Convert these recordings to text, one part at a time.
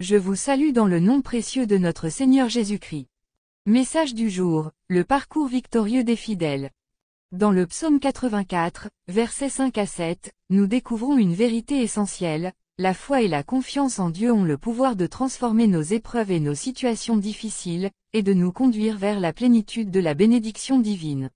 Je vous salue dans le nom précieux de notre Seigneur Jésus-Christ. Message du jour, le parcours victorieux des fidèles. Dans le psaume 84, versets 5 à 7, nous découvrons une vérité essentielle, la foi et la confiance en Dieu ont le pouvoir de transformer nos épreuves et nos situations difficiles, et de nous conduire vers la plénitude de la bénédiction divine.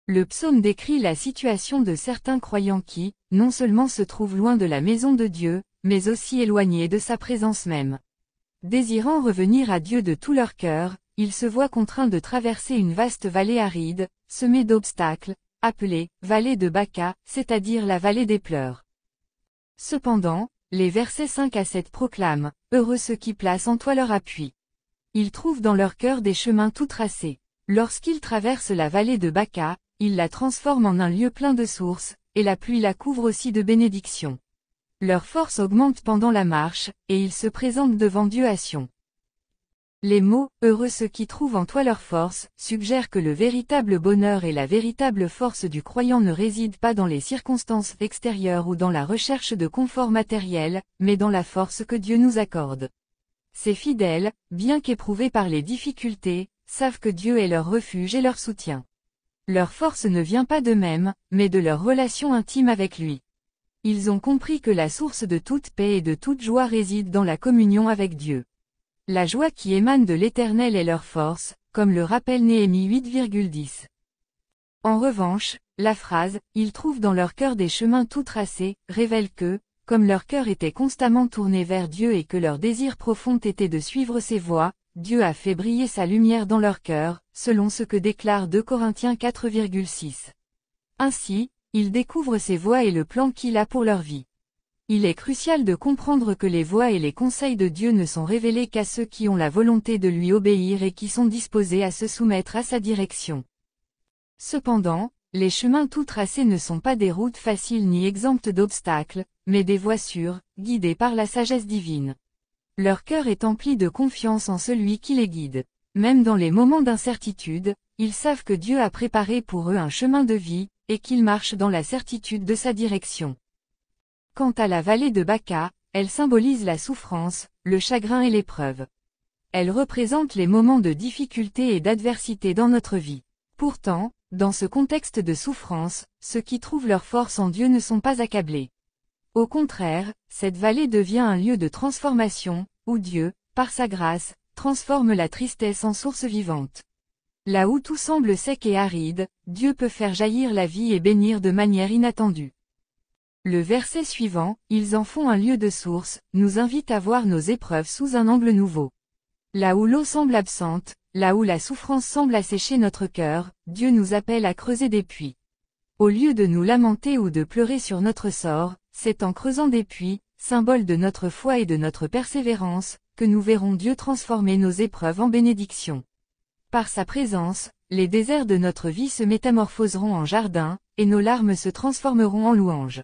Le psaume décrit la situation de certains croyants qui, non seulement se trouvent loin de la maison de Dieu, mais aussi éloignés de sa présence même. Désirant revenir à Dieu de tout leur cœur, ils se voient contraints de traverser une vaste vallée aride, semée d'obstacles, appelée « vallée de Baca », c'est-à-dire la vallée des pleurs. Cependant, les versets 5 à 7 proclament « Heureux ceux qui placent en toi leur appui ». Ils trouvent dans leur cœur des chemins tout tracés. Lorsqu'ils traversent la vallée de Baca, ils la transforment en un lieu plein de sources, et la pluie la couvre aussi de bénédictions. Leur force augmente pendant la marche, et ils se présentent devant Dieu à Sion. Les mots « heureux ceux qui trouvent en toi leur force » suggèrent que le véritable bonheur et la véritable force du croyant ne résident pas dans les circonstances extérieures ou dans la recherche de confort matériel, mais dans la force que Dieu nous accorde. Ces fidèles, bien qu'éprouvés par les difficultés, savent que Dieu est leur refuge et leur soutien. Leur force ne vient pas d'eux-mêmes, mais de leur relation intime avec lui. Ils ont compris que la source de toute paix et de toute joie réside dans la communion avec Dieu. La joie qui émane de l'Éternel est leur force, comme le rappelle Néhémie 8,10. En revanche, la phrase « Ils trouvent dans leur cœur des chemins tout tracés » révèle que, comme leur cœur était constamment tourné vers Dieu et que leur désir profond était de suivre ses voies, Dieu a fait briller sa lumière dans leur cœur, selon ce que déclare 2 Corinthiens 4,6. Ainsi, ils découvrent ses voies et le plan qu'il a pour leur vie. Il est crucial de comprendre que les voies et les conseils de Dieu ne sont révélés qu'à ceux qui ont la volonté de lui obéir et qui sont disposés à se soumettre à sa direction. Cependant, les chemins tout tracés ne sont pas des routes faciles ni exemptes d'obstacles, mais des voies sûres, guidées par la sagesse divine. Leur cœur est empli de confiance en celui qui les guide. Même dans les moments d'incertitude, ils savent que Dieu a préparé pour eux un chemin de vie, et qu'ils marchent dans la certitude de sa direction. Quant à la vallée de Baca, elle symbolise la souffrance, le chagrin et l'épreuve. Elle représente les moments de difficulté et d'adversité dans notre vie. Pourtant, dans ce contexte de souffrance, ceux qui trouvent leur force en Dieu ne sont pas accablés. Au contraire, cette vallée devient un lieu de transformation, où Dieu, par sa grâce, transforme la tristesse en source vivante. Là où tout semble sec et aride, Dieu peut faire jaillir la vie et bénir de manière inattendue. Le verset suivant, « Ils en font un lieu de source », nous invite à voir nos épreuves sous un angle nouveau. Là où l'eau semble absente, là où la souffrance semble assécher notre cœur, Dieu nous appelle à creuser des puits. Au lieu de nous lamenter ou de pleurer sur notre sort, c'est en creusant des puits, symbole de notre foi et de notre persévérance, que nous verrons Dieu transformer nos épreuves en bénédictions. Par sa présence, les déserts de notre vie se métamorphoseront en jardins, et nos larmes se transformeront en louanges.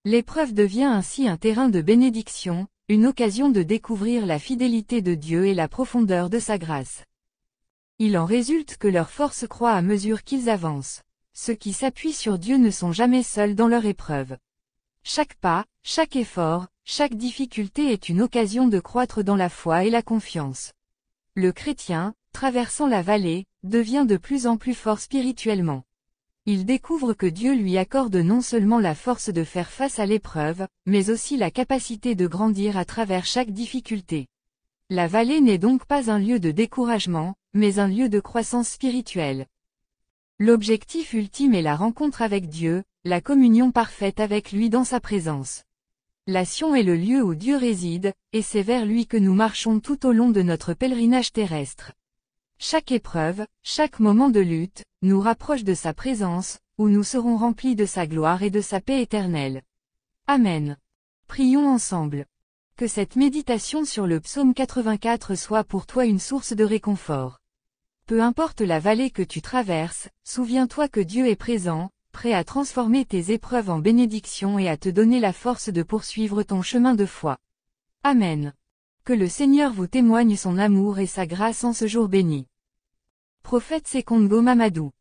L'épreuve devient ainsi un terrain de bénédiction, une occasion de découvrir la fidélité de Dieu et la profondeur de sa grâce. Il en résulte que leur force croît à mesure qu'ils avancent. Ceux qui s'appuient sur Dieu ne sont jamais seuls dans leur épreuve. Chaque pas, chaque effort, chaque difficulté est une occasion de croître dans la foi et la confiance. Le chrétien, traversant la vallée, devient de plus en plus fort spirituellement. Il découvre que Dieu lui accorde non seulement la force de faire face à l'épreuve, mais aussi la capacité de grandir à travers chaque difficulté. La vallée n'est donc pas un lieu de découragement, mais un lieu de croissance spirituelle. L'objectif ultime est la rencontre avec Dieu, la communion parfaite avec lui dans sa présence. La Sion est le lieu où Dieu réside, et c'est vers lui que nous marchons tout au long de notre pèlerinage terrestre. Chaque épreuve, chaque moment de lutte, nous rapproche de sa présence, où nous serons remplis de sa gloire et de sa paix éternelle. Amen. Prions ensemble. Que cette méditation sur le psaume 84 soit pour toi une source de réconfort. Peu importe la vallée que tu traverses, souviens-toi que Dieu est présent, prêt à transformer tes épreuves en bénédictions et à te donner la force de poursuivre ton chemin de foi. Amen. Que le Seigneur vous témoigne son amour et sa grâce en ce jour béni. Prophète Sekongo Mamadou.